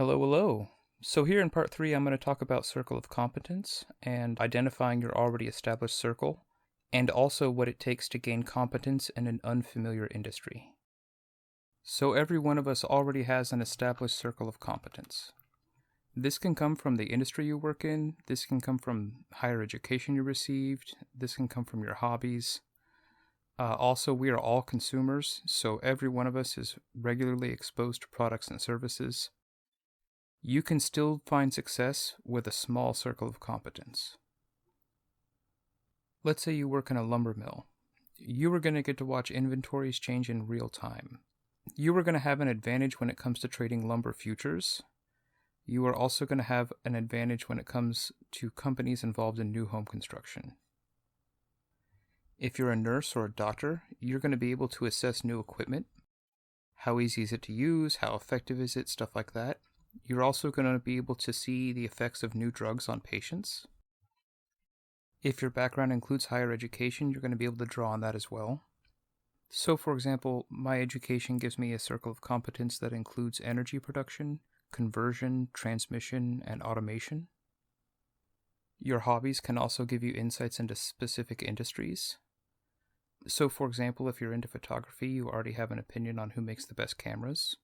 Hello, hello. So here in part 3, I'm going to talk about Circle of Competence and identifying your already established circle, and also what it takes to gain competence in an unfamiliar industry. So every one of us already has an established circle of competence. This can come from the industry you work in, this can come from higher education you received, this can come from your hobbies. Also, we are all consumers, so every one of us is regularly exposed to products and services. You can still find success with a small circle of competence. Let's say you work in a lumber mill. You are going to get to watch inventories change in real time. You are going to have an advantage when it comes to trading lumber futures. You are also going to have an advantage when it comes to companies involved in new home construction. If you're a nurse or a doctor, you're going to be able to assess new equipment. How easy is it to use? How effective is it? Stuff like that. You're also going to be able to see the effects of new drugs on patients. If your background includes higher education, you're going to be able to draw on that as well. So, for example, my education gives me a circle of competence that includes energy production, conversion, transmission, and automation. Your hobbies can also give you insights into specific industries. So, for example, if you're into photography, you already have an opinion on who makes the best cameras.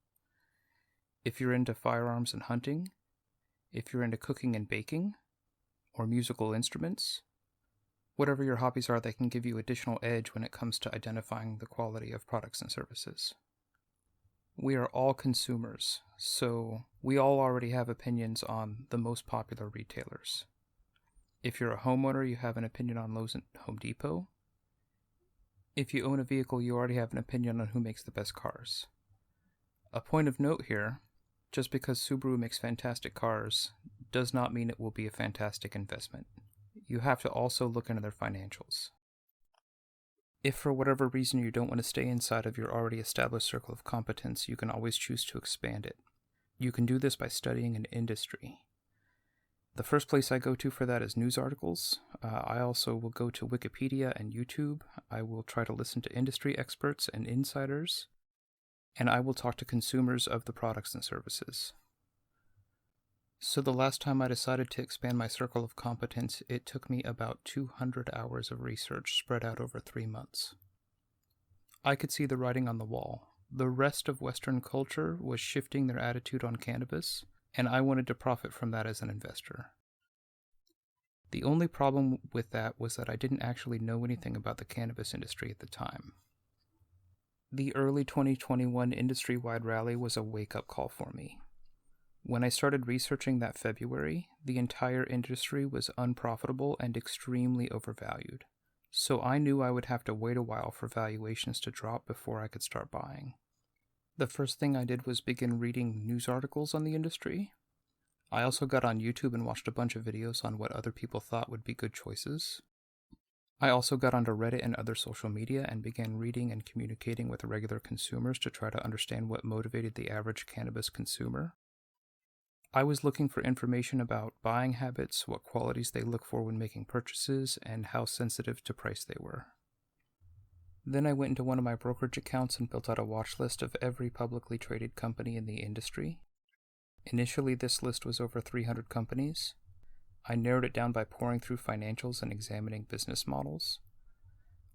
If you're into firearms and hunting, if you're into cooking and baking, or musical instruments, whatever your hobbies are, they can give you additional edge when it comes to identifying the quality of products and services. We are all consumers, so we all already have opinions on the most popular retailers. If you're a homeowner, you have an opinion on Lowe's and Home Depot. If you own a vehicle, you already have an opinion on who makes the best cars. A point of note here, just because Subaru makes fantastic cars does not mean it will be a fantastic investment. You have to also look into their financials. If for whatever reason you don't want to stay inside of your already established circle of competence, you can always choose to expand it. You can do this by studying an industry. The first place I go to for that is news articles. I also will go to Wikipedia and YouTube. I will try to listen to industry experts and insiders. And I will talk to consumers of the products and services. So the last time I decided to expand my circle of competence, it took me about 200 hours of research spread out over 3 months. I could see the writing on the wall. The rest of Western culture was shifting their attitude on cannabis, and I wanted to profit from that as an investor. The only problem with that was that I didn't actually know anything about the cannabis industry at the time. The early 2021 industry-wide rally was a wake-up call for me. When I started researching that February, the entire industry was unprofitable and extremely overvalued. So I knew I would have to wait a while for valuations to drop before I could start buying. The first thing I did was begin reading news articles on the industry. I also got on YouTube and watched a bunch of videos on what other people thought would be good choices. I also got onto Reddit and other social media and began reading and communicating with regular consumers to try to understand what motivated the average cannabis consumer. I was looking for information about buying habits, what qualities they look for when making purchases, and how sensitive to price they were. Then I went into one of my brokerage accounts and built out a watch list of every publicly traded company in the industry. Initially, this list was over 300 companies. I narrowed it down by poring through financials and examining business models.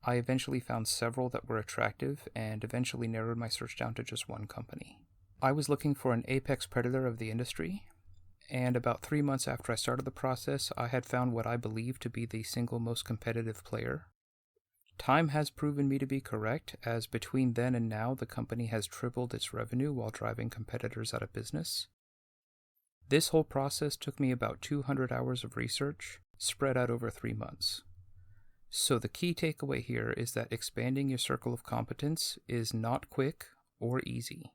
I eventually found several that were attractive and eventually narrowed my search down to just one company. I was looking for an apex predator of the industry, and about 3 months after I started the process, I had found what I believed to be the single most competitive player. Time has proven me to be correct, as between then and now the company has tripled its revenue while driving competitors out of business. This whole process took me about 200 hours of research, spread out over 3 months. So the key takeaway here is that expanding your circle of competence is not quick or easy.